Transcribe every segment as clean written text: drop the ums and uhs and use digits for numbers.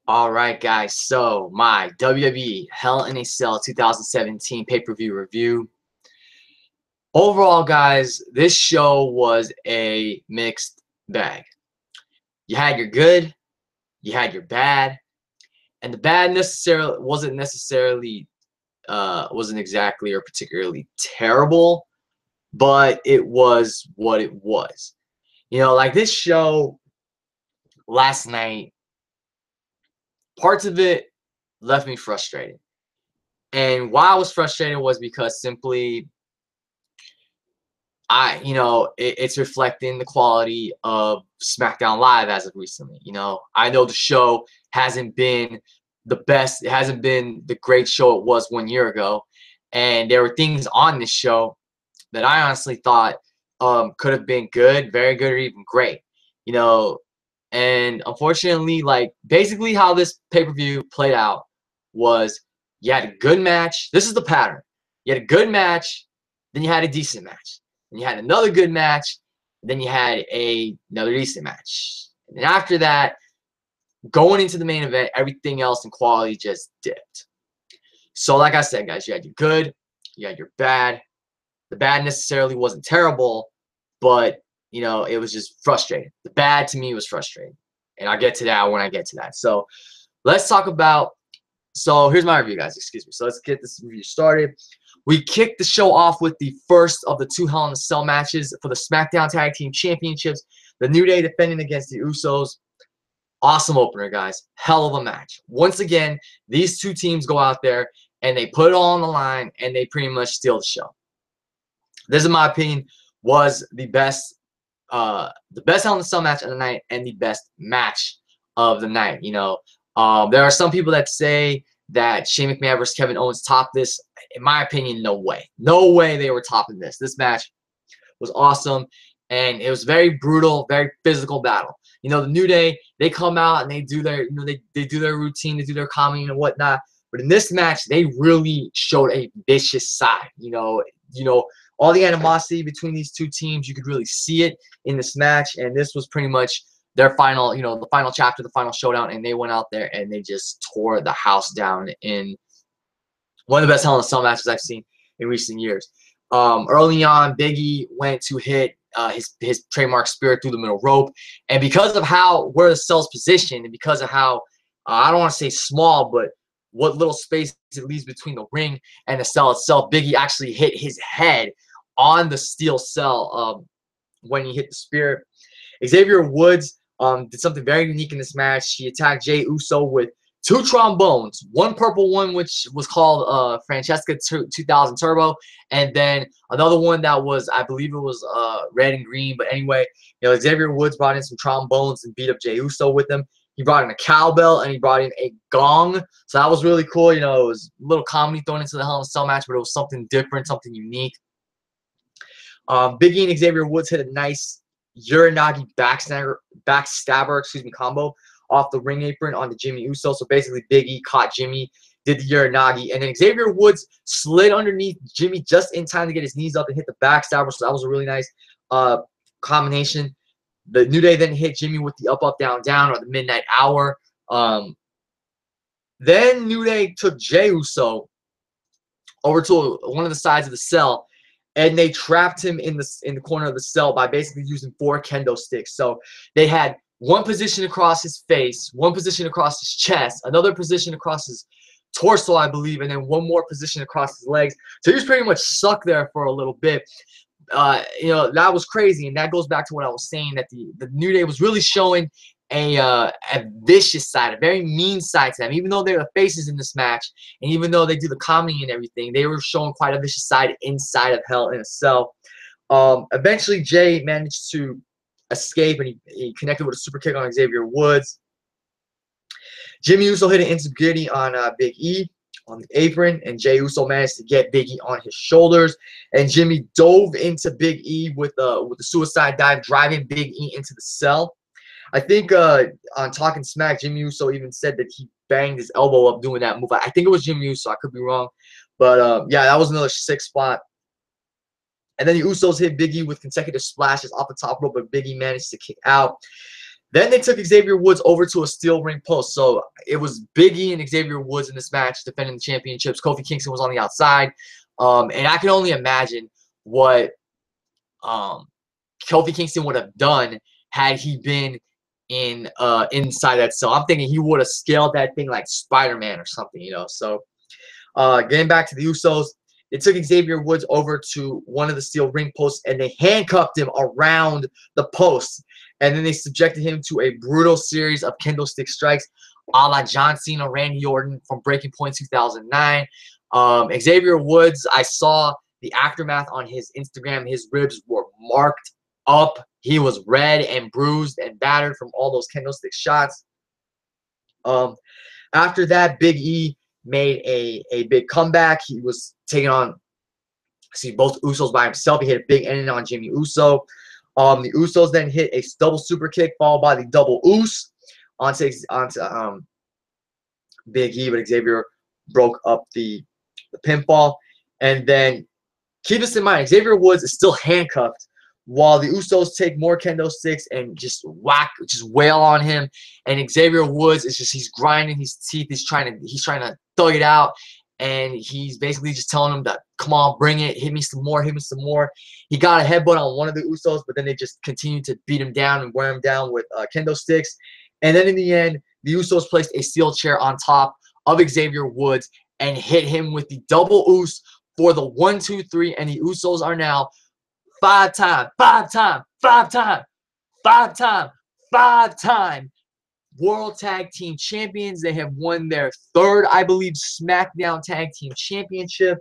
All right, guys. So my WWE Hell in a Cell 2017 pay-per-view review. Overall, guys, this show was a mixed bag. You had your good, you had your bad, and the bad wasn't exactly or particularly terrible, but it was what it was. You know, like this show last night, parts of it left me frustrated. And why I was frustrated was because simply it's reflecting the quality of SmackDown Live as of recently. You know, I know the show hasn't been the best. It hasn't been the great show it was 1 year ago. And there were things on this show that I honestly thought could have been good, very good, or even great. You know, and unfortunately, like basically how this pay-per-view played out was you had a good match. This is the pattern. You had a good match, then you had a decent match. And you had another good match, then you had another decent match. And then after that, going into the main event, everything else in quality just dipped. So like I said, guys, you had your good, you had your bad. The bad necessarily wasn't terrible, but, you know, it was just frustrating. The bad to me was frustrating. And I'll get to that when I get to that. So let's talk about, so here's my review, guys. Excuse me. So let's get this review started. We kicked the show off with the first of the 2 Hell in a Cell matches for the SmackDown Tag Team Championships. The New Day defending against the Usos. Awesome opener, guys. Hell of a match. Once again, these two teams go out there and they put it all on the line and they pretty much steal the show. This, in my opinion, was the best Hell in a Cell match of the night and the best match of the night. You know, there are some people that say that Shane McMahon versus Kevin Owens topped this. In my opinion, no way. No way they were topping this. This match was awesome, and it was very brutal, very physical battle. You know, the New Day, they come out and they do their, you know, they do their routine, they do their comedy and whatnot. But in this match, they really showed a vicious side. You know, all the animosity between these two teams, you could really see it in this match, and this was pretty much their final, you know, the final chapter, the final showdown, and they went out there and they just tore the house down in one of the best Hell in a Cell matches I've seen in recent years. Early on, Big E went to hit his trademark spear through the middle rope, and because of where the cell's positioned, and because of how I don't want to say small, but what little space it leaves between the ring and the cell itself, Big E actually hit his head on the steel cell when he hit the spear. Xavier Woods did something very unique in this match. He attacked Jey Uso with 2 trombones, one purple one, which was called Francesca 2000 Turbo, and then another one that was, I believe it was red and green. But anyway, you know, Xavier Woods brought in some trombones and beat up Jey Uso with them. He brought in a cowbell and he brought in a gong. So that was really cool. You know, it was a little comedy thrown into the Hell in a Cell match, but it was something different, something unique. Big E and Xavier Woods hit a nice Uranagi backstabber, combo off the ring apron onto Jimmy Uso. So basically, Big E caught Jimmy, did the Uranagi, and then Xavier Woods slid underneath Jimmy just in time to get his knees up and hit the backstabber. So that was a really nice combination. The New Day then hit Jimmy with the up, up, down, down, or the Midnight Hour. Then New Day took Jey Uso over to one of the sides of the cell, and they trapped him in the corner of the cell by basically using 4 kendo sticks. So they had one position across his face, one position across his chest, another position across his torso, I believe, and then one more position across his legs. So he was pretty much stuck there for a little bit. You know, that was crazy, and that goes back to what I was saying, that the New Day was really showing a vicious side, a very mean side to them. Even though they're the faces in this match, and even though they do the comedy and everything, they were showing quite a vicious side inside of Hell in a Cell. Eventually, Jey managed to escape, and he connected with a super kick on Xavier Woods. Jimmy Uso hit an insecurity on Big E on the apron, and Jey Uso managed to get Big E on his shoulders, and Jimmy dove into Big E with the suicide dive, driving Big E into the cell. I think on Talking Smack, Jimmy Uso even said that he banged his elbow up doing that move. I think it was Jimmy Uso. I could be wrong. But, yeah, that was another sick spot. And then the Usos hit Big E with consecutive splashes off the top rope, but Big E managed to kick out. Then they took Xavier Woods over to a steel ring post. So it was Big E and Xavier Woods in this match defending the championships. Kofi Kingston was on the outside. And I can only imagine what Kofi Kingston would have done had he been inside that cell. I'm thinking he would have scaled that thing like Spider-Man or something, you know. So getting back to the Usos, they took Xavier Woods over to one of the steel ring posts and they handcuffed him around the post. And then they subjected him to a brutal series of kendo stick strikes a la John Cena, Randy Orton from Breaking Point 2009. Xavier Woods, I saw the aftermath on his Instagram. His ribs were marked up. He was red and bruised and battered from all those kendo stick shots. After that, Big E made a big comeback. He was taking on, both Usos by himself. He hit a big ending on Jimmy Uso. The Usos then hit a double super kick followed by the double Us onto Big E, but Xavier broke up the pinfall. And then keep this in mind, Xavier Woods is still handcuffed while the Usos take more kendo sticks and just wail on him. And Xavier Woods is he's grinding his teeth. He's trying to thug it out. And he's basically just telling him that, come on, bring it, hit me some more, hit me some more. He got a headbutt on one of the Usos, but then they just continued to beat him down and wear him down with kendo sticks. And then in the end, the Usos placed a steel chair on top of Xavier Woods and hit him with the double Us for the 1, 2, 3. And the Usos are now five-time World Tag Team Champions. They have won their third, I believe, SmackDown Tag Team Championship.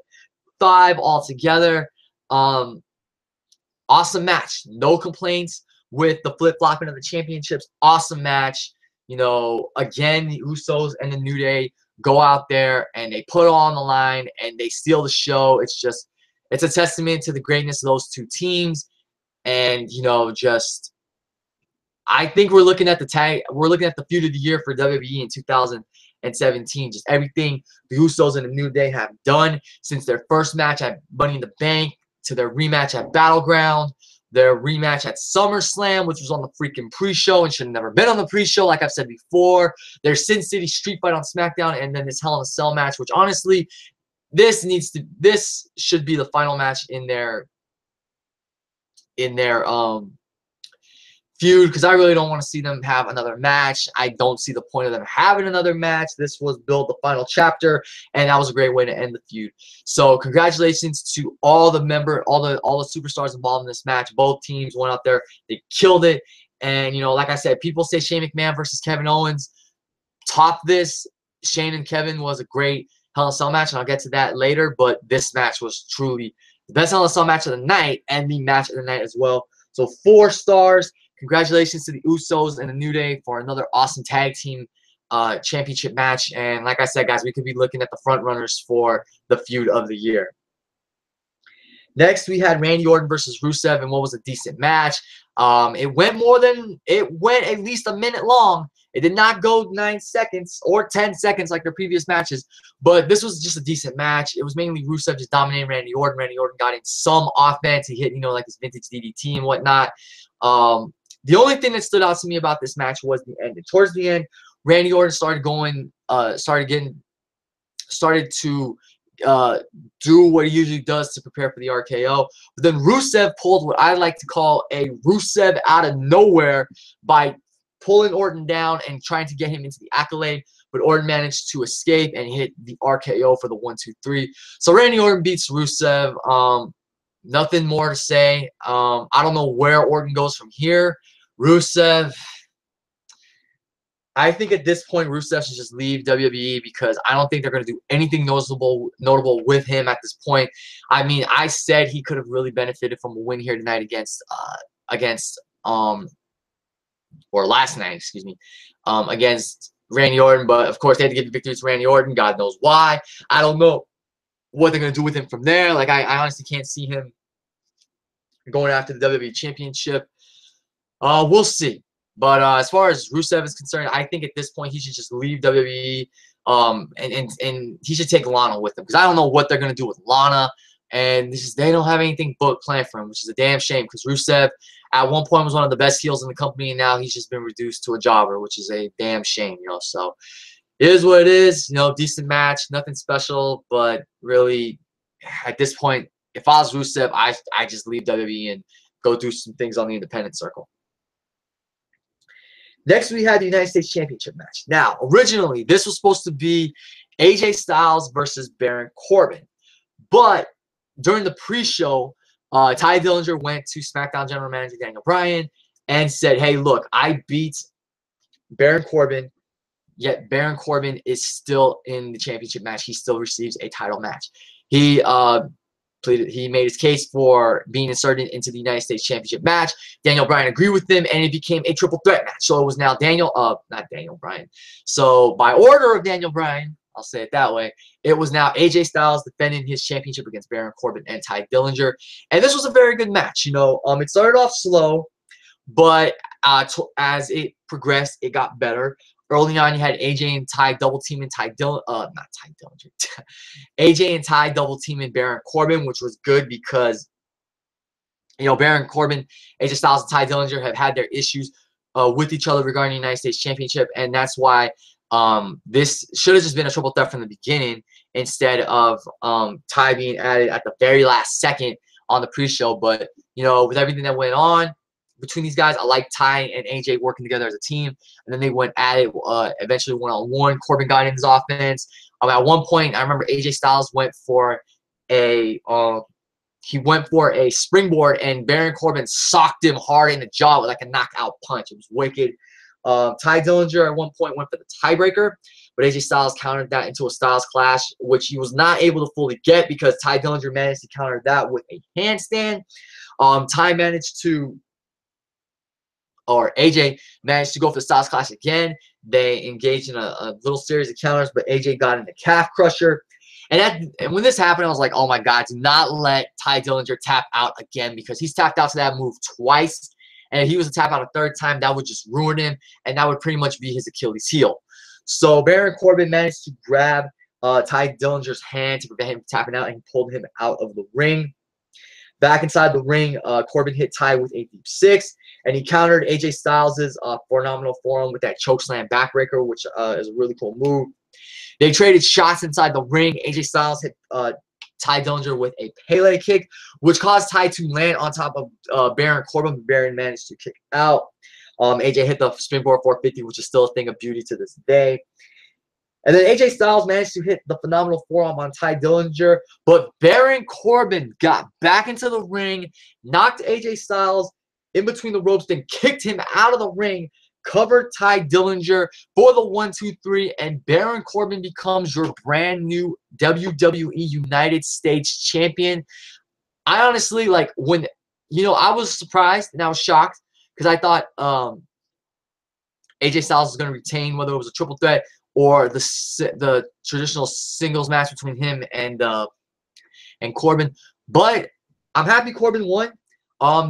5 altogether. Awesome match. No complaints with the flip-flopping of the championships. Awesome match. You know, again, the Usos and the New Day go out there and they put it all on the line and they steal the show. It's a testament to the greatness of those two teams. And, you know, I think we're looking at the feud of the year for WWE in 2017. Just everything the Usos and the New Day have done since their first match at Money in the Bank to their rematch at Battleground, their rematch at SummerSlam, which was on the freaking pre-show and should have never been on the pre-show, like I've said before. Their Sin City Street Fight on SmackDown, and then this Hell in a Cell match, which honestly, this should be the final match in their feud, because I really don't want to see them have another match. I don't see the point of them having another match. This was build the final chapter, and that was a great way to end the feud. So congratulations to all the superstars involved in this match. Both teams went out there, they killed it. And you know, like I said, people say Shane McMahon versus Kevin Owens topped this. Shane and Kevin was a great Hell in a Cell match, and I'll get to that later, but this match was truly the best Hell in a Cell match of the night and the match of the night as well. So 4 stars. Congratulations to the Usos and the New Day for another awesome tag team championship match. And like I said, guys, we could be looking at the front runners for the feud of the year. Next, we had Randy Orton versus Rusev, and what was a decent match. It went at least a minute long. It did not go 9 seconds or 10 seconds like their previous matches, but this was just a decent match. It was mainly Rusev just dominating Randy Orton. Randy Orton got in some offense. He hit, you know, like his vintage DDT and whatnot. The only thing that stood out to me about this match was the end. Towards the end, Randy Orton started to do what he usually does to prepare for the RKO. But then Rusev pulled what I like to call a Rusev out of nowhere by pulling Orton down and trying to get him into the accolade. But Orton managed to escape and hit the RKO for the 1, 2, 3. So Randy Orton beats Rusev. Nothing more to say. I don't know where Orton goes from here. Rusev, I think at this point Rusev should just leave WWE, because I don't think they're going to do anything notable with him at this point. I mean, I said he could have really benefited from a win here tonight against last night, excuse me, against Randy Orton, but of course they had to give the victory to Randy Orton. God knows why. I don't know what they're going to do with him from there. Like, I honestly can't see him going after the WWE Championship. We'll see. But as far as Rusev is concerned, I think at this point he should just leave WWE, and he should take Lana with him, because I don't know what they're going to do with Lana. And they don't have anything booked planned for him, which is a damn shame because Rusev at one point was one of the best heels in the company, and now he's just been reduced to a jobber, which is a damn shame, you know. So it is what it is, you know, decent match, nothing special, but really at this point, if I was Rusev, I just leave WWE and go do some things on the independent circle. Next, we had the United States Championship match. Now, originally, this was supposed to be AJ Styles versus Baron Corbin. But during the pre-show, Ty Dillinger went to SmackDown General Manager Daniel Bryan and said, hey, look, I beat Baron Corbin, yet Baron Corbin is still in the championship match. He still receives a title match. He made his case for being inserted into the United States Championship match. Daniel Bryan agreed with him, and it became a triple threat match. So it was now not Daniel Bryan. So by order of Daniel Bryan, I'll say it that way, it was now AJ Styles defending his championship against Baron Corbin and Ty Dillinger. And this was a very good match. You know, it started off slow, but as it progressed, it got better. Early on, you had AJ and Ty double teaming AJ and Ty double teaming Baron Corbin, which was good because, you know, Baron Corbin, AJ Styles, and Ty Dillinger have had their issues with each other regarding the United States Championship, and that's why this should have just been a triple threat from the beginning instead of Ty being added at the very last second on the pre-show. But, you know, with everything that went on between these guys, I like Ty and AJ working together as a team, and then they went at it eventually one-on-one. Corbin got in his offense. At one point, I remember AJ Styles went for a springboard, and Baron Corbin socked him hard in the jaw with like a knockout punch. It was wicked. Ty Dillinger at one point went for the tiebreaker, but AJ Styles countered that into a Styles clash, which he was not able to fully get because Ty Dillinger managed to counter that with a handstand. AJ managed to go for the Styles Clash again. They engaged in a little series of counters, but AJ got in the calf crusher. And when this happened, I was like, oh my God, do not let Ty Dillinger tap out again, because he's tapped out to that move twice. And if he was to tap out a third time, that would just ruin him, and that would pretty much be his Achilles heel. So Baron Corbin managed to grab Ty Dillinger's hand to prevent him from tapping out, and he pulled him out of the ring. Back inside the ring, Corbin hit Ty with a deep six, and he countered AJ Styles' phenomenal forearm with that chokeslam backbreaker, which is a really cool move. They traded shots inside the ring. AJ Styles hit Ty Dillinger with a Pele kick, which caused Ty to land on top of Baron Corbin. Baron managed to kick out. AJ hit the springboard 450, which is still a thing of beauty to this day. And then AJ Styles managed to hit the phenomenal forearm on Ty Dillinger, but Baron Corbin got back into the ring, knocked AJ Styles in between the ropes, then kicked him out of the ring, covered Ty Dillinger for the 1-2-3, and Baron Corbin becomes your brand new WWE United States Champion. I honestly, like, when, you know, I was surprised and I was shocked because I thought AJ Styles was going to retain, whether it was a triple threat or the traditional singles match between him and Corbin. But I'm happy Corbin won.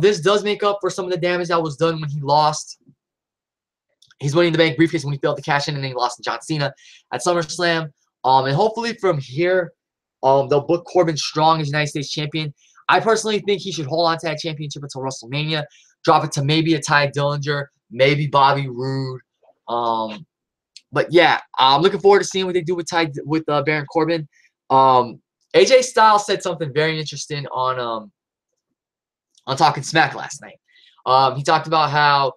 This does make up for some of the damage that was done when he lost his Money in the Bank briefcase when he failed to cash in, and then he lost to John Cena at SummerSlam. And hopefully from here, they'll book Corbin strong as United States Champion. I personally think he should hold on to that championship until WrestleMania, drop it to maybe a Ty Dillinger, maybe Bobby Roode. But yeah, I'm looking forward to seeing what they do with Baron Corbin. AJ Styles said something very interesting on Talking Smack last night. He talked about how,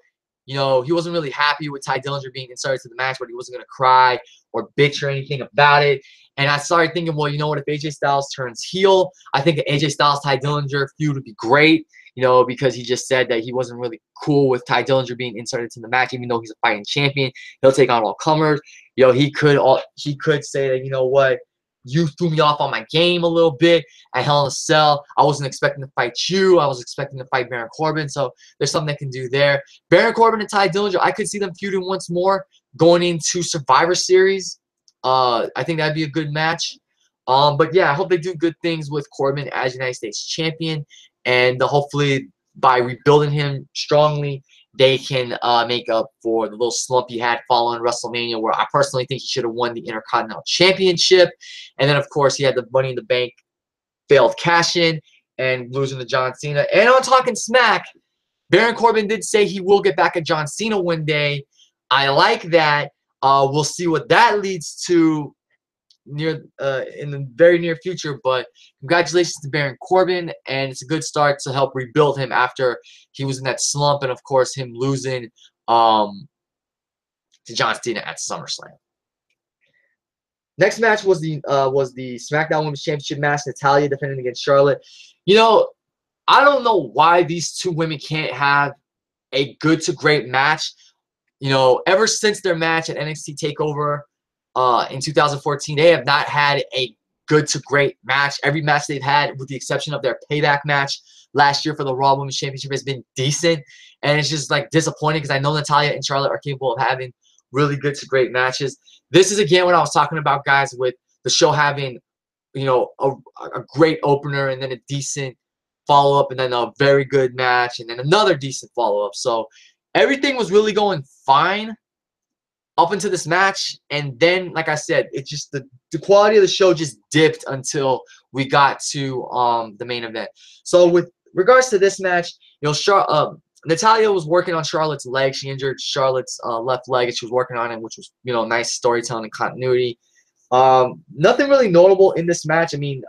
you know, he wasn't really happy with Ty Dillinger being inserted to the match, but he wasn't going to cry or bitch or anything about it. And I started thinking, well, you know what, if AJ Styles turns heel, I think an AJ Styles-Ty Dillinger feud would be great, you know, because he just said that he wasn't really cool with Ty Dillinger being inserted to the match, even though he's a fighting champion. He'll take on all comers. You know, he could say that, you know what, you threw me off on my game a little bit at Hell in a Cell. I wasn't expecting to fight you. I was expecting to fight Baron Corbin. So there's something they can do there. Baron Corbin and Ty Dillinger, I could see them feuding once more going into Survivor Series. I think that'd be a good match. But yeah, I hope they do good things with Corbin as United States Champion. And hopefully by rebuilding him strongly, they can make up for the little slump he had following WrestleMania, where I personally think he should have won the Intercontinental Championship. And then, of course, he had the Money in the Bank failed cash-in and losing to John Cena. And on Talking Smack, Baron Corbin did say he will get back at John Cena one day. I like that. We'll see what that leads to in the very near future. But congratulations to Baron Corbin, and it's a good start to help rebuild him after he was in that slump, and of course him losing to John Cena at SummerSlam. Next match was the SmackDown Women's Championship match. Natalya defending against Charlotte. You know, I don't know why these two women can't have a good to great match. You know, ever since their match at NXT TakeOver in 2014, they have not had a good to great match. Every match they've had, with the exception of their payback match last year for the Raw Women's Championship, has been decent. And it's just like disappointing because I know Natalya and Charlotte are capable of having really good to great matches. This is again what I was talking about, guys, with the show having, you know, a great opener and then a decent follow-up and then a very good match and then another decent follow-up. So everything was really going fine up until this match, and then, like I said, it just the quality of the show just dipped until we got to the main event. So with regards to this match, you know, Natalya was working on Charlotte's leg. She injured Charlotte's left leg, and she was working on it, which was, you know, nice storytelling and continuity. Nothing really notable in this match. I mean,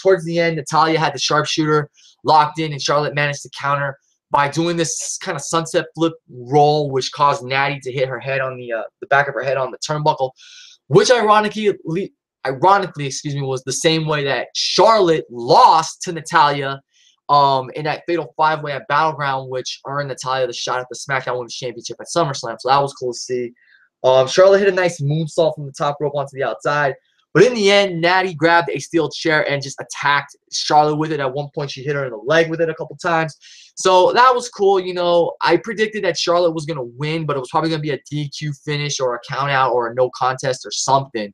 towards the end, Natalya had the sharpshooter locked in, and Charlotte managed to counter by doing this kind of sunset flip roll, which caused Natty to hit her head on the back of her head on the turnbuckle, which ironically, excuse me, was the same way that Charlotte lost to Natalya in that fatal five-way at Battleground, which earned Natalya the shot at the SmackDown Women's Championship at SummerSlam. So that was cool to see. Charlotte hit a nice moonsault from the top rope onto the outside. But in the end, Natty grabbed a steel chair and just attacked Charlotte with it. At one point, she hit her in the leg with it a couple times. So that was cool. You know, I predicted that Charlotte was going to win, but it was probably going to be a DQ finish or a count out or a no contest or something.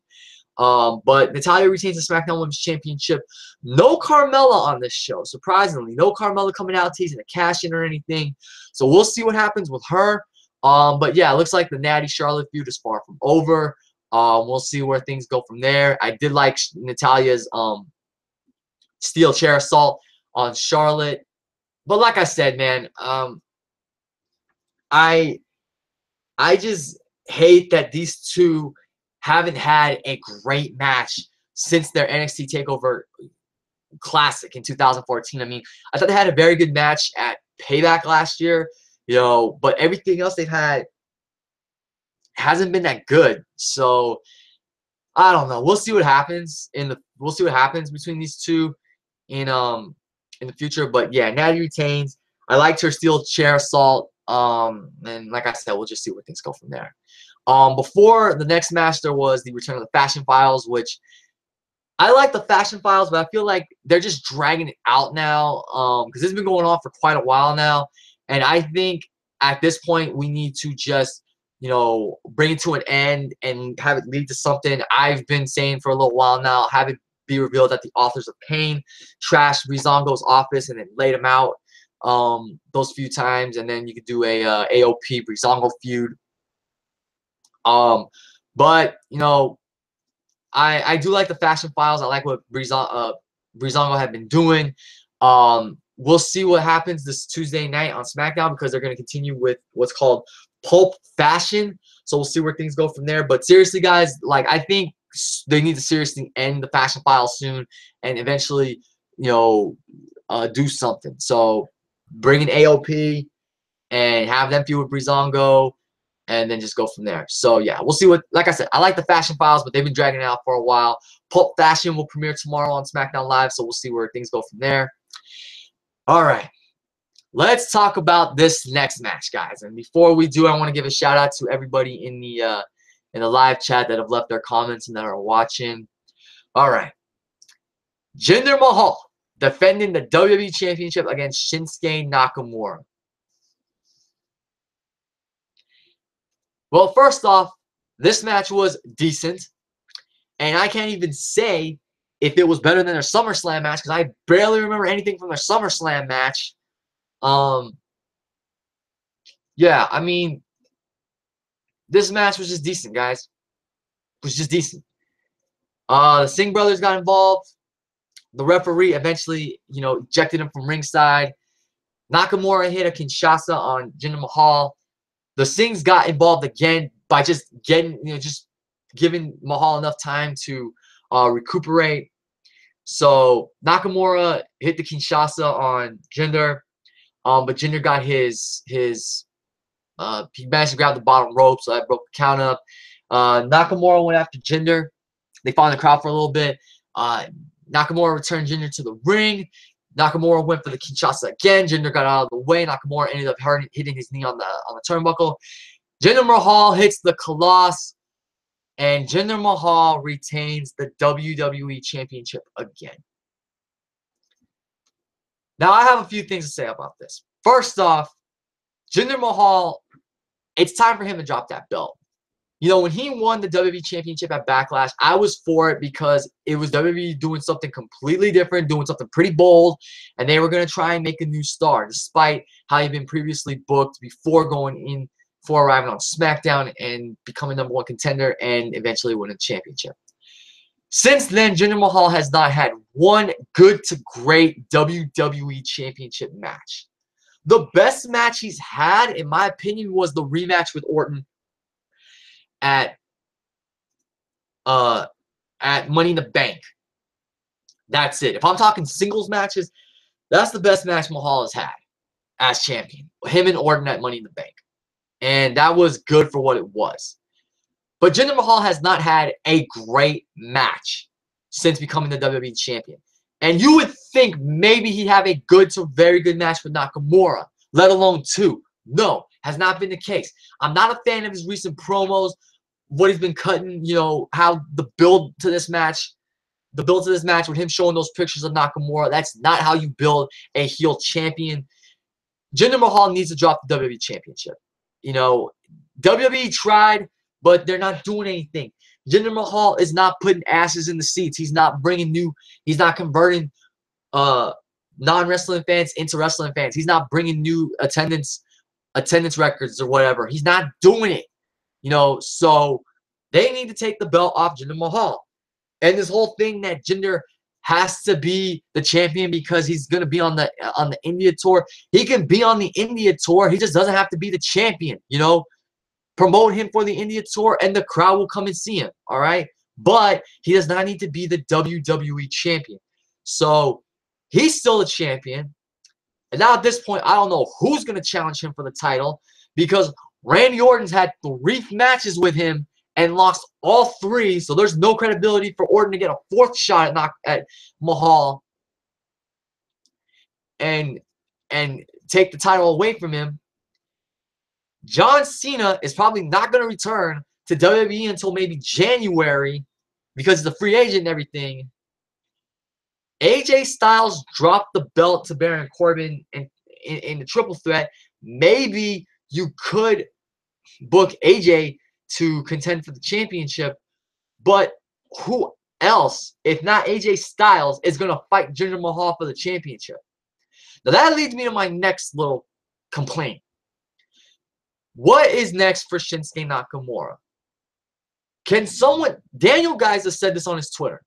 But Natalya retains the SmackDown Women's Championship. No Carmella on this show, surprisingly. No Carmella coming out teasing a cash-in or anything. So we'll see what happens with her. But yeah, it looks like the Natty Charlotte feud is far from over. We'll see where things go from there. I did like Natalya's steel chair assault on Charlotte. But like I said, man, I just hate that these two haven't had a great match since their NXT TakeOver Classic in 2014. I mean, I thought they had a very good match at Payback last year, you know, but everything else they've had hasn't been that good. So I don't know. We'll see what happens we'll see what happens between these two in the future. But yeah, Natty retains. I liked her steel chair assault. And like I said, we'll just see where things go from there. Before the next match, there was the return of the Fashion Files, which I like the Fashion Files, but I feel like they're just dragging it out now because it's been going on for quite a while now. And I think at this point, we need to just, you know, bring it to an end and have it lead to something. I've been saying for a little while now, have it be revealed that the Authors of Pain trashed Breezango's office and then laid him out those few times, and then you could do a AOP Breezango feud. But you know, I do like the Fashion Files. I like what Breezango had been doing. We'll see what happens this Tuesday night on SmackDown because they're going to continue with what's called Pulp Fashion. So we'll see where things go from there. But seriously, guys, like I think they need to seriously end the Fashion Files soon and eventually, you know, do something. So bring in AOP and have them feud with Breezango and then just go from there. So yeah, we'll see what, like I said, I like the Fashion Files, but they've been dragging it out for a while. Pulp Fashion will premiere tomorrow on SmackDown Live, so we'll see where things go from there. All right. Let's talk about this next match, guys. And before we do, I want to give a shout out to everybody in the live chat that have left their comments and that are watching. All right. Jinder Mahal defending the WWE Championship against Shinsuke Nakamura. Well, first off, this match was decent. And I can't even say if it was better than their SummerSlam match because I barely remember anything from their SummerSlam match. Yeah, I mean, this match was just decent, guys. It was just decent. The Singh brothers got involved. The referee eventually, you know, ejected him from ringside. Nakamura hit a Kinshasa on Jinder Mahal. The Singhs got involved again by just getting, you know, just giving Mahal enough time to recuperate. So Nakamura hit the Kinshasa on Jinder, but Jinder got he managed to grab the bottom rope, so that broke the count up. Nakamura went after Jinder. They fought in the crowd for a little bit. Nakamura returned Jinder to the ring. Nakamura went for the Kinshasa again. Jinder got out of the way. Nakamura ended up hitting his knee on the turnbuckle. Jinder Mahal hits the Colossus, and Jinder Mahal retains the WWE Championship again. Now, I have a few things to say about this. First off, Jinder Mahal, it's time for him to drop that belt. You know, when he won the WWE Championship at Backlash, I was for it because it was WWE doing something completely different, doing something pretty bold, and they were going to try and make a new star, despite how he'd been previously booked before arriving on SmackDown and becoming #1 contender and eventually winning the championship. Since then, Jinder Mahal has not had one good to great WWE Championship match. The best match he's had, in my opinion, was the rematch with Orton at Money in the Bank. That's it. If I'm talking singles matches, that's the best match Mahal has had as champion. Him and Orton at Money in the Bank. And that was good for what it was. But Jinder Mahal has not had a great match since becoming the WWE champion. And you would think maybe he'd have a good to very good match with Nakamura, let alone two. No, has not been the case. I'm not a fan of his recent promos, what he's been cutting, you know, how the build to this match with him showing those pictures of Nakamura, that's not how you build a heel champion. Jinder Mahal needs to drop the WWE Championship. You know, WWE tried, but they're not doing anything. Jinder Mahal is not putting asses in the seats. He's not converting non-wrestling fans into wrestling fans. He's not bringing new attendance records or whatever. He's not doing it. You know, so they need to take the belt off Jinder Mahal. And this whole thing that Jinder has to be the champion because he's going to be on the India tour. He can be on the India tour. He just doesn't have to be the champion, you know. Promote him for the India tour and the crowd will come and see him, all right? But he does not need to be the WWE champion. So he's still a champion. And now at this point, I don't know who's going to challenge him for the title because Randy Orton's had 3 matches with him and lost all 3. So there's no credibility for Orton to get a 4th shot at Mahal and take the title away from him. John Cena is probably not going to return to WWE until maybe January because he's a free agent and everything. AJ Styles dropped the belt to Baron Corbin in the triple threat. Maybe you could book AJ to contend for the championship, but who else, if not AJ Styles, is going to fight Jinder Mahal for the championship? Now that leads me to my next little complaint. What is next for Shinsuke Nakamura? Can someone, Daniel Geiser said this on his Twitter.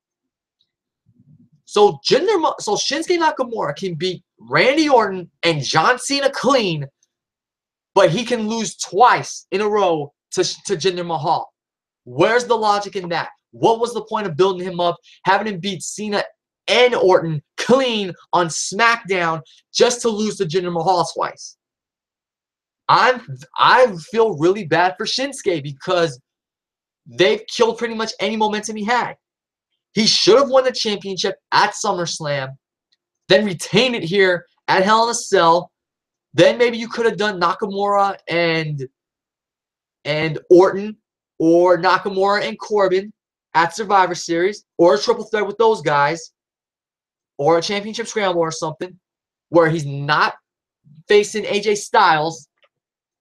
So Shinsuke Nakamura can beat Randy Orton and John Cena clean, but he can lose twice in a row to Jinder Mahal. Where's the logic in that? What was the point of building him up, having him beat Cena and Orton clean on SmackDown just to lose to Jinder Mahal twice? I feel really bad for Shinsuke because they've killed pretty much any momentum he had. He should have won the championship at SummerSlam, then retained it here at Hell in a Cell. Then maybe you could have done Nakamura and Orton, or Nakamura and Corbin at Survivor Series, or a triple threat with those guys, or a championship scramble or something, where he's not facing AJ Styles.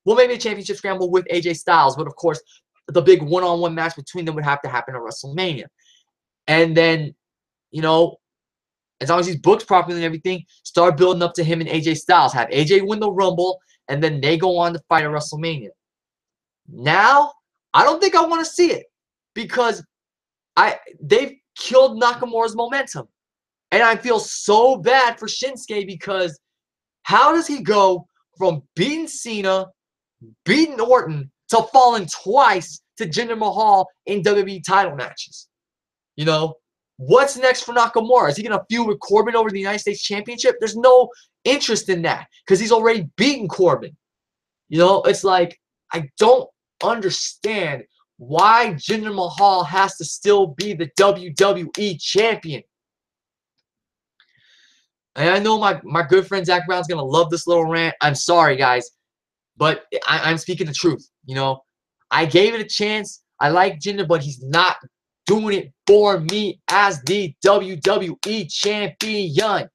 Well, maybe a championship scramble with AJ Styles, but of course, the big one-on-one match between them would have to happen at WrestleMania. And then, you know, as long as he's booked properly and everything, start building up to him and AJ Styles. Have AJ win the Rumble, and then they go on to fight at WrestleMania. Now, I don't think I want to see it because they've killed Nakamura's momentum. And I feel so bad for Shinsuke because how does he go from beating Cena, beating Orton, to falling twice to Jinder Mahal in WWE title matches? You know, what's next for Nakamura? Is he going to feud with Corbin over the United States Championship? There's no interest in that because he's already beaten Corbin. You know, it's like, I don't understand why Jinder Mahal has to still be the WWE champion. And I know my good friend Zach Brown's going to love this little rant. I'm sorry, guys, but I'm speaking the truth. You know, I gave it a chance. I like Jinder, but he's not doing it for me as the WWE champion.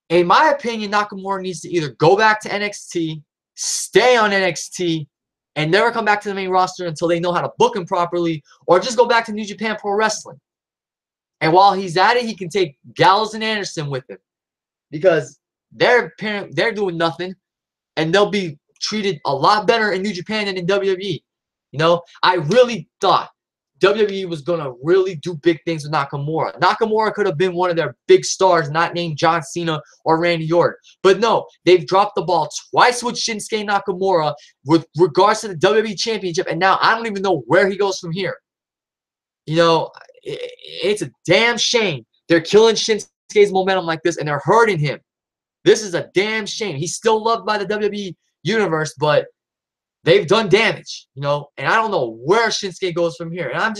In my opinion, Nakamura needs to either go back to NXT, stay on NXT, and never come back to the main roster until they know how to book him properly, or just go back to New Japan Pro Wrestling. And while he's at it, he can take Gallows and Anderson with him because they're doing nothing, and they'll be treated a lot better in New Japan than in WWE. You know, I really thought WWE was going to really do big things with Nakamura. Nakamura could have been one of their big stars, not named John Cena or Randy Orton. But no, they've dropped the ball twice with Shinsuke Nakamura with regards to the WWE Championship, and now I don't even know where he goes from here. You know, it's a damn shame. They're killing Shinsuke's momentum like this, and they're hurting him. This is a damn shame. He's still loved by the WWE Universe, but they've done damage, you know, and I don't know where Shinsuke goes from here. And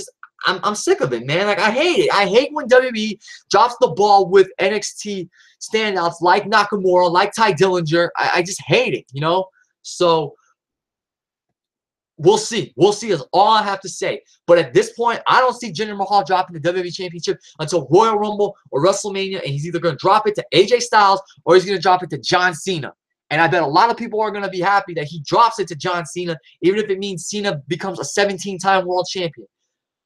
I'm sick of it, man. Like, I hate it. I hate when WWE drops the ball with NXT standouts like Nakamura, like Ty Dillinger. I just hate it, you know. So we'll see. We'll see is all I have to say. But at this point, I don't see Jinder Mahal dropping the WWE Championship until Royal Rumble or WrestleMania, and he's either going to drop it to AJ Styles or he's going to drop it to John Cena. And I bet a lot of people are going to be happy that he drops it to John Cena, even if it means Cena becomes a 17-time world champion.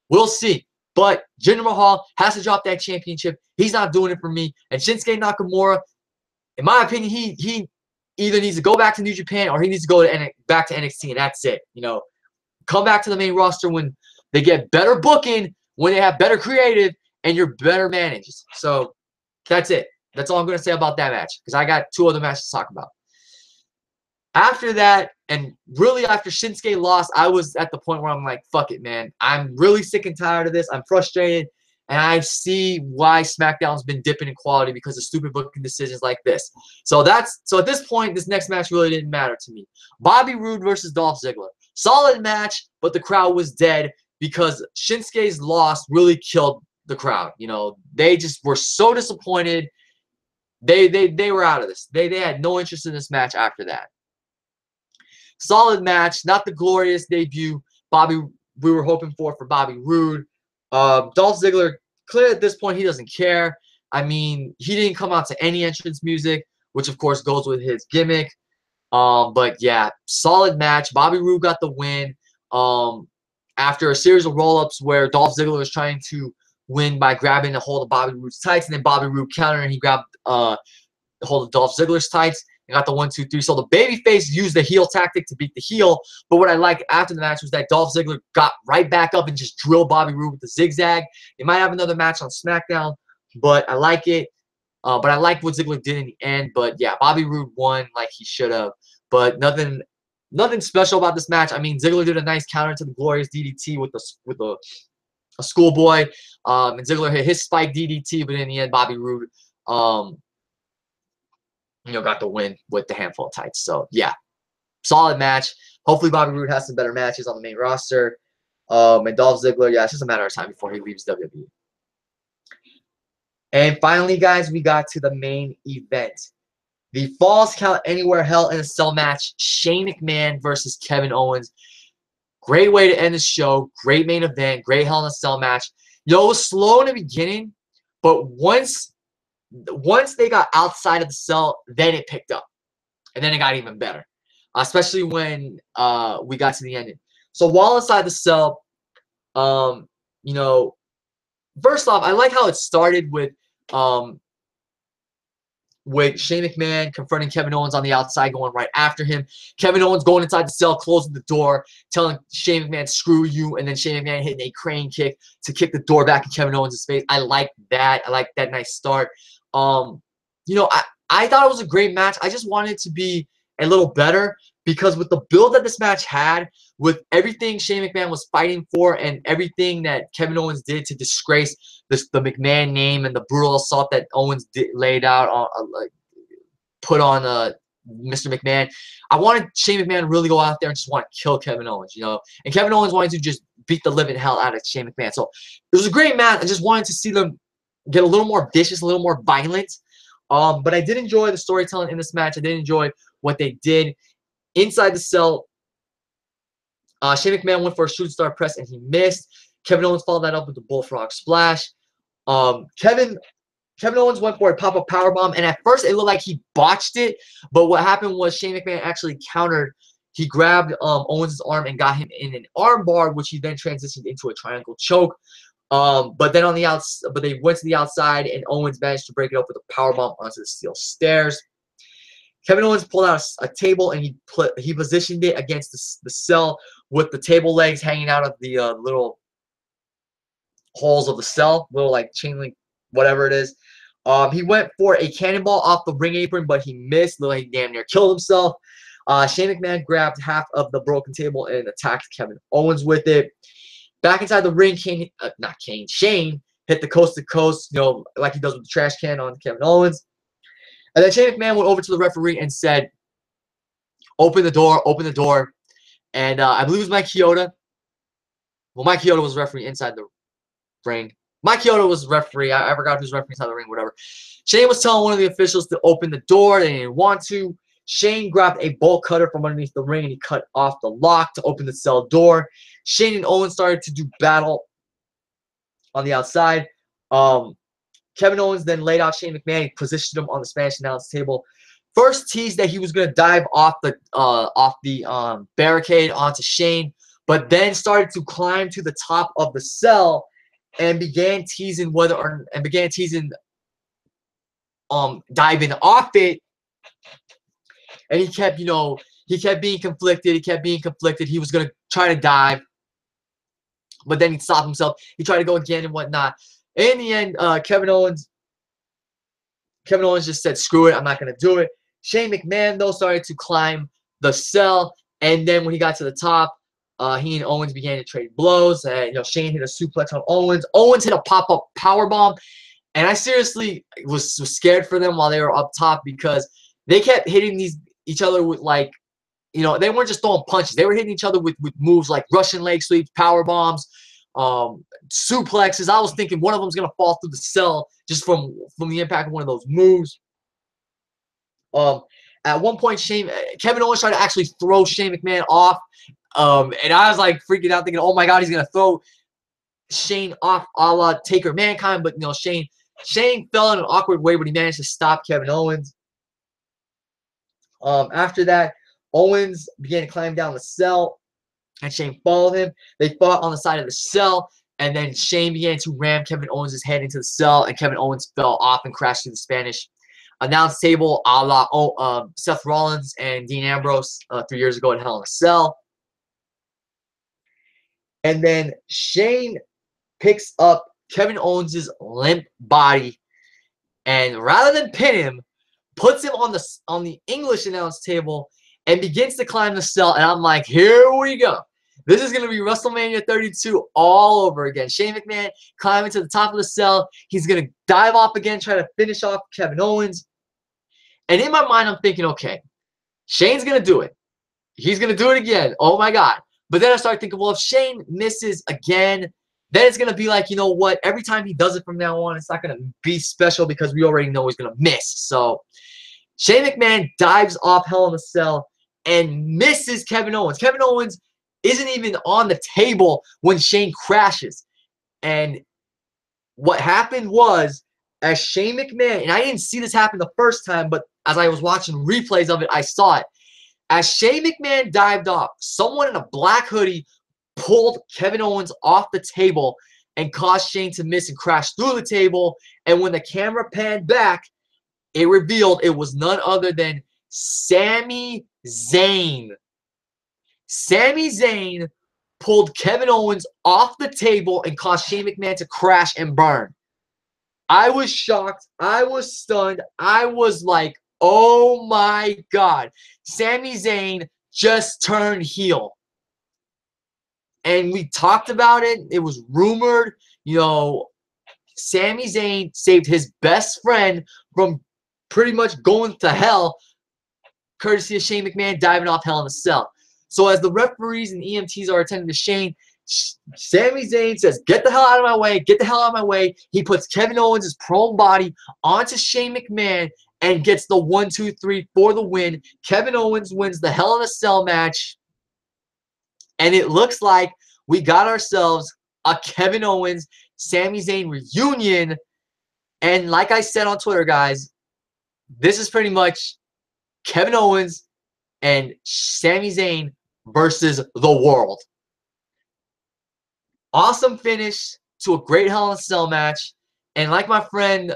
We'll see. But Jinder Mahal has to drop that championship. He's not doing it for me. And Shinsuke Nakamura, in my opinion, he either needs to go back to New Japan or he needs to go back to NXT, and that's it. You know, come back to the main roster when they get better booking, when they have better creative, and you're better managed. So that's it. That's all I'm going to say about that match because I got two other matches to talk about. After that, and really after Shinsuke lost, I was at the point where I'm like, fuck it, man. I'm really sick and tired of this. I'm frustrated, and I see why SmackDown's been dipping in quality because of stupid booking decisions like this. So at this point, this next match really didn't matter to me. Bobby Roode versus Dolph Ziggler. Solid match, but the crowd was dead because Shinsuke's loss really killed the crowd. You know, they just were so disappointed. They were out of this. They had no interest in this match after that. Solid match, not the glorious debut we were hoping for Bobby Roode. Dolph Ziggler, clear at this point, he doesn't care. I mean, he didn't come out to any entrance music, which of course goes with his gimmick. But yeah, solid match. Bobby Roode got the win. After a series of roll-ups where Dolph Ziggler was trying to win by grabbing a hold of Bobby Roode's tights, and then Bobby Roode countered and he grabbed the hold of Dolph Ziggler's tights. And got the 1, 2, 3. So the babyface used the heel tactic to beat the heel. But what I liked after the match was that Dolph Ziggler got right back up and just drilled Bobby Roode with the zigzag. They might have another match on SmackDown, but I like it. But I like what Ziggler did in the end. But yeah, Bobby Roode won like he should have. But nothing special about this match. I mean, Ziggler did a nice counter to the glorious DDT with a schoolboy. And Ziggler hit his spike DDT, but in the end, Bobby Roode got the win with the handful of tights. So, yeah, solid match. Hopefully, Bobby Roode has some better matches on the main roster. And Dolph Ziggler, yeah, it's just a matter of time before he leaves WWE. And finally, guys, we got to the main event. The Falls Count Anywhere Hell in a Cell match. Shane McMahon versus Kevin Owens. Great way to end the show. Great main event. Great Hell in a Cell match. It was slow in the beginning, but once they got outside of the cell, then it picked up. And then it got even better. Especially when we got to the ending. So while inside the cell, first off, I like how it started with with Shane McMahon confronting Kevin Owens on the outside, going right after him. Kevin Owens going inside the cell, closing the door, telling Shane McMahon, screw you, and then Shane McMahon hitting a crane kick to kick the door back in Kevin Owens' face. I like that. I like that nice start. You know, I thought it was a great match. I just wanted it to be a little better because with the build that this match had, with everything Shane McMahon was fighting for and everything that Kevin Owens did to disgrace the McMahon name and the brutal assault that Owens laid out on, put on Mr. McMahon, I wanted Shane McMahon to really go out there and just want to kill Kevin Owens, you know. And Kevin Owens wanted to just beat the living hell out of Shane McMahon. So it was a great match. I just wanted to see them get a little more vicious, a little more violent. But I did enjoy the storytelling in this match. I did enjoy what they did inside the cell. Shane McMahon went for a shooting star press and he missed. Kevin Owens followed that up with the bullfrog splash. Kevin Owens went for a pop-up powerbomb, and at first it looked like he botched it, but what happened was Shane McMahon actually countered. He grabbed Owens' arm and got him in an arm bar, which he then transitioned into a triangle choke. But then on the but they went to the outside, and Owens managed to break it up with a powerbomb onto the steel stairs. Kevin Owens pulled out a table and he positioned it against the cell with the table legs hanging out of the little holes of the cell, little like chain link, whatever it is. He went for a cannonball off the ring apron, but he missed. Looked like he damn near killed himself. Shane McMahon grabbed half of the broken table and attacked Kevin Owens with it. Back inside the ring, Shane hit the coast to coast, you know, like he does with the trash can on Kevin Owens. And then Shane McMahon went over to the referee and said, open the door, open the door. And I believe it was Mike Chioda. Well, Mike Chioda was referee inside the ring. Mike Chioda was referee. I forgot who's referee inside the ring, whatever. Shane was telling one of the officials to open the door. They didn't want to. Shane grabbed a bolt cutter from underneath the ring and he cut off the lock to open the cell door. Shane and Owens started to do battle on the outside. Kevin Owens then laid out Shane McMahon. He positioned him on the Spanish announce table. First teased that he was going to dive off the barricade onto Shane, but then started to climb to the top of the cell and began teasing diving off it. And he kept, you know, being conflicted. He was going to try to dive, but then he'd stop himself. He tried to go again and whatnot. In the end, Kevin Owens just said, screw it, I'm not going to do it. Shane McMahon, though, started to climb the cell. And then when he got to the top, he and Owens began to trade blows. And, you know, Shane hit a suplex on Owens. Owens hit a pop-up powerbomb. And I seriously was scared for them while they were up top because they kept hitting each other with, like, you know, they weren't just throwing punches. They were hitting each other with moves like Russian leg sweeps, power bombs, suplexes. I was thinking one of them's gonna fall through the cell just from the impact of one of those moves. At one point, Kevin Owens tried to actually throw Shane McMahon off, and I was like freaking out, thinking, "Oh my God, he's gonna throw Shane off, a la Taker Mankind." But you know, Shane fell in an awkward way, but he managed to stop Kevin Owens. After that, Owens began to climb down the cell, and Shane followed him. They fought on the side of the cell, and then Shane began to ram Kevin Owens' head into the cell, and Kevin Owens fell off and crashed through the Spanish announce table, a la Seth Rollins and Dean Ambrose 3 years ago at Hell in a Cell. And then Shane picks up Kevin Owens' limp body, and rather than pin him, puts him on the English announce table and begins to climb the cell. And I'm like, here we go. This is going to be WrestleMania 32 all over again. Shane McMahon climbing to the top of the cell. He's going to dive off again, try to finish off Kevin Owens. And in my mind, I'm thinking, okay, Shane's going to do it. He's going to do it again. Oh, my God. But then I started thinking, well, if Shane misses again, then it's going to be like, you know what? Every time he does it from now on, it's not going to be special because we already know he's going to miss. So Shane McMahon dives off Hell in a Cell and misses Kevin Owens. Kevin Owens isn't even on the table when Shane crashes. And what happened was, as Shane McMahon, and I didn't see this happen the first time, but as I was watching replays of it, I saw it. As Shane McMahon dived off, someone in a black hoodie pulled Kevin Owens off the table and caused Shane to miss and crash through the table. And when the camera panned back, it revealed it was none other than SAMI ZAYN. SAMI ZAYN pulled Kevin Owens off the table and caused Shane McMahon to crash and burn. I was shocked. I was stunned. I was like, oh my God. SAMI ZAYN just turned heel. And we talked about it. It was rumored, you know, SAMI ZAYN saved his best friend from pretty much going to hell, courtesy of Shane McMahon diving off Hell in a Cell. So as the referees and EMTs are attending to Shane, SAMI ZAYN says, get the hell out of my way, get the hell out of my way. He puts Kevin Owens' prone body onto Shane McMahon and gets the 1, 2, 3 for the win. Kevin Owens wins the Hell in a Cell match. And it looks like we got ourselves a Kevin Owens, SAMI ZAYN reunion. And like I said on Twitter, guys, this is pretty much Kevin Owens and SAMI ZAYN versus the world. Awesome finish to a great Hell in a Cell match. And like my friend,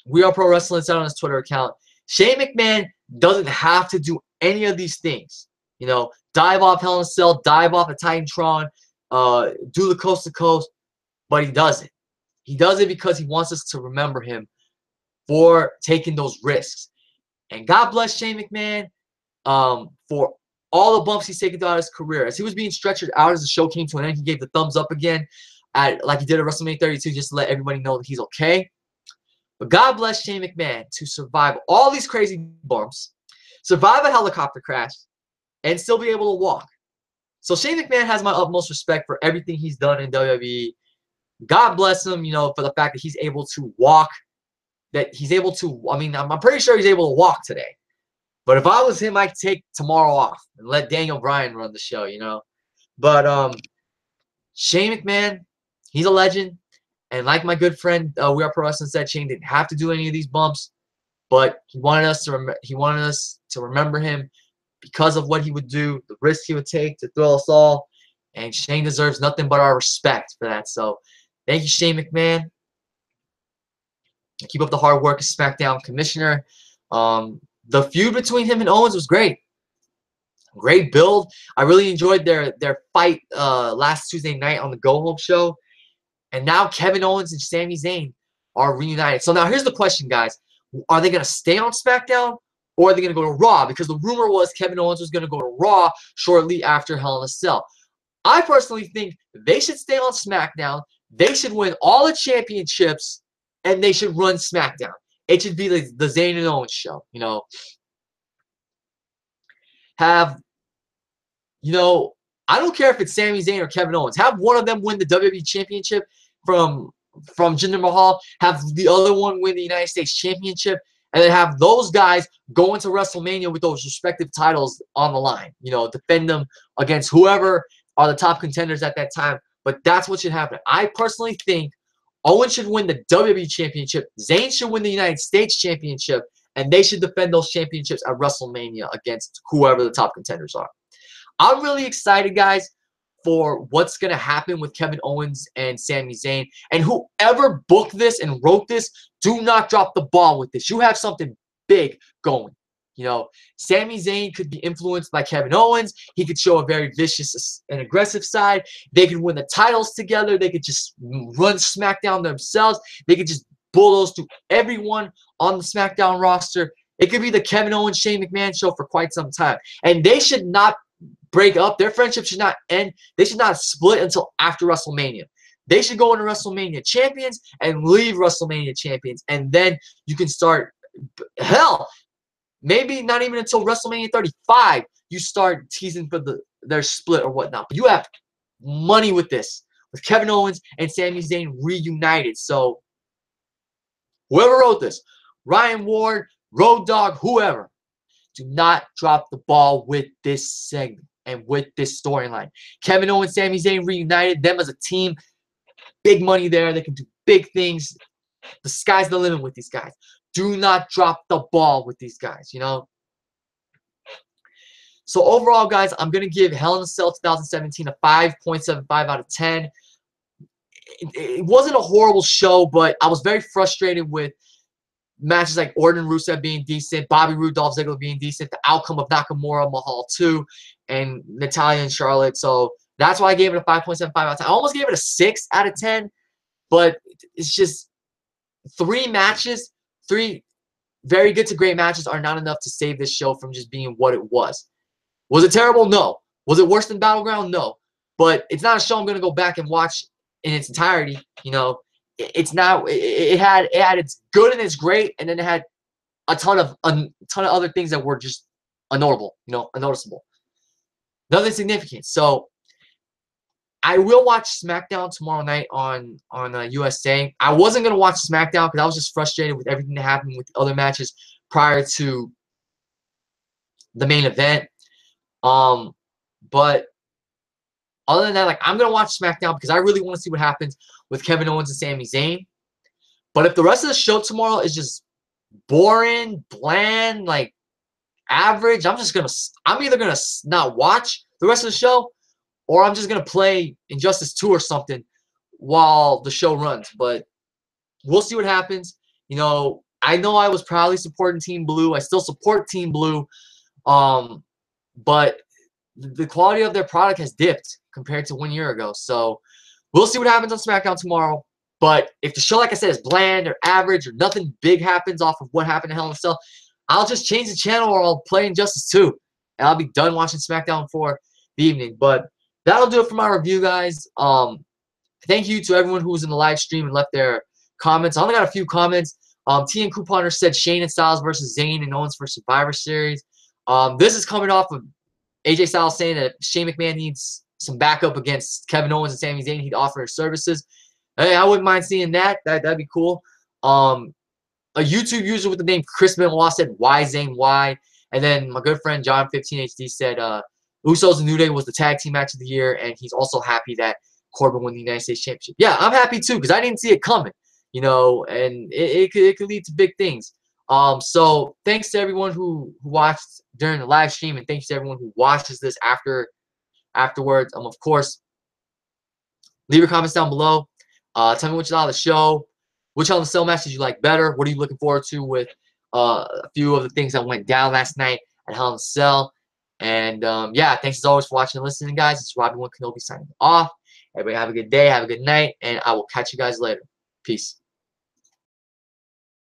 We Are Pro Wrestling said on his Twitter account, Shane McMahon doesn't have to do any of these things. You know, dive off Hell in a Cell, dive off a Titantron, do the coast to coast, but he doesn't. He does it because he wants us to remember him for taking those risks. And God bless Shane McMahon for all the bumps he's taken throughout his career. As he was being stretchered out as the show came to an end, he gave the thumbs up again, like he did at WrestleMania 32, just to let everybody know that he's okay. But God bless Shane McMahon to survive all these crazy bumps, survive a helicopter crash, and still be able to walk. So Shane McMahon has my utmost respect for everything he's done in WWE. God bless him, you know, for the fact that he's able to walk, that he's able to, I mean, I'm pretty sure he's able to walk today. But if I was him, I'd take tomorrow off and let Daniel Bryan run the show, you know. But Shane McMahon, he's a legend. And like my good friend We Are Pro Wrestling said, Shane didn't have to do any of these bumps, but he wanted us to remember him because of what he would do, the risk he would take to thrill us all. And Shane deserves nothing but our respect for that. So thank you, Shane McMahon. Keep up the hard work as SmackDown commissioner. The feud between him and Owens was great. Great build. I really enjoyed their fight last Tuesday night on the Go Home show. And now Kevin Owens and SAMI ZAYN are reunited. So now here's the question, guys. Are they going to stay on SmackDown or are they going to go to Raw? Because the rumor was Kevin Owens was going to go to Raw shortly after Hell in a Cell. I personally think they should stay on SmackDown. They should win all the championships and they should run SmackDown. It should be the Zayn and Owens show, you know. Have, you know, I don't care if it's SAMI ZAYN or Kevin Owens. Have one of them win the WWE Championship from Jinder Mahal. Have the other one win the United States Championship. And then have those guys go into WrestleMania with those respective titles on the line. You know, defend them against whoever are the top contenders at that time. But that's what should happen. I personally think Owens should win the WWE Championship. Zayn should win the United States Championship. And they should defend those championships at WrestleMania against whoever the top contenders are. I'm really excited, guys, for what's going to happen with Kevin Owens and SAMI ZAYN. And whoever booked this and wrote this, do not drop the ball with this. You have something big going. You know, SAMI ZAYN could be influenced by Kevin Owens. He could show a very vicious and aggressive side. They could win the titles together. They could just run SmackDown themselves. They could just bulldoze through everyone on the SmackDown roster. It could be the Kevin Owens, Shane McMahon show for quite some time. And they should not break up. Their friendship should not end. They should not split until after WrestleMania. They should go into WrestleMania champions and leave WrestleMania champions. And then you can start, hell, maybe not even until WrestleMania 35, you start teasing for their split or whatnot. But you have money with this, with Kevin Owens and SAMI ZAYN reunited. So whoever wrote this, Ryan Ward, Road Dogg, whoever, do not drop the ball with this segment and with this storyline. Kevin Owens, SAMI ZAYN reunited, them as a team. Big money there. They can do big things. The sky's the limit with these guys. Do not drop the ball with these guys, you know. So overall, guys, I'm going to give Hell in a Cell 2017 a 5.75 out of 10. It wasn't a horrible show, but I was very frustrated with matches like Orton, Rusev being decent, Bobby Roode, Dolph Ziggler being decent, the outcome of Nakamura, Mahal 2, and Natalya and Charlotte. So that's why I gave it a 5.75 out of 10. I almost gave it a 6 out of 10, but it's just 3 matches, 3 very good to great matches are not enough to save this show from just being what it was. Was it terrible? No. Was it worse than Battleground? No. But it's not a show I'm going to go back and watch in its entirety. You know, it's not. It had its good and its great, and then it had a ton of other things that were just unnotable. You know, unnoticeable. Nothing significant. So I will watch SmackDown tomorrow night on USA. I wasn't gonna watch SmackDown because I was just frustrated with everything that happened with the other matches prior to the main event. But other than that, like, I'm gonna watch SmackDown because I really want to see what happens with Kevin Owens and Sami Zayn. But if the rest of the show tomorrow is just boring, bland, like average, I'm either gonna not watch the rest of the show, or I'm just gonna play Injustice 2 or something while the show runs. But we'll see what happens. You know I was proudly supporting Team Blue. I still support Team Blue. But the quality of their product has dipped compared to 1 year ago. So we'll see what happens on SmackDown tomorrow. But if the show, like I said, is bland or average or nothing big happens off of what happened in Hell in a Cell, I'll just change the channel or I'll play Injustice 2. And I'll be done watching SmackDown for the evening. But that'll do it for my review, guys. Thank you to everyone who was in the live stream and left their comments. I only got a few comments. TN Couponer said Shane and Styles versus Zayn and Owens for Survivor Series. This is coming off of AJ Styles saying that if Shane McMahon needs some backup against Kevin Owens and Sami Zayn, he'd offer his services. Hey, I wouldn't mind seeing that. That'd be cool. A YouTube user with the name Chris Benoit said, "Why Zayn? Why?" And then my good friend John15HD said, "Usos and New Day was the tag team match of the year, and he's also happy that Corbin won the United States Championship." Yeah, I'm happy too because I didn't see it coming. You know, and it could lead to big things. So thanks to everyone who watched during the live stream, and thanks to everyone who watches this afterwards. Of course, leave your comments down below. Tell me what you thought of the show. Which Hell in a Cell match did you like better? What are you looking forward to with a few of the things that went down last night at Hell in a Cell? And yeah, thanks as always for watching and listening, guys. It's Robbie One Kenobi signing off. Everybody have a good day, have a good night, and I will catch you guys later. Peace.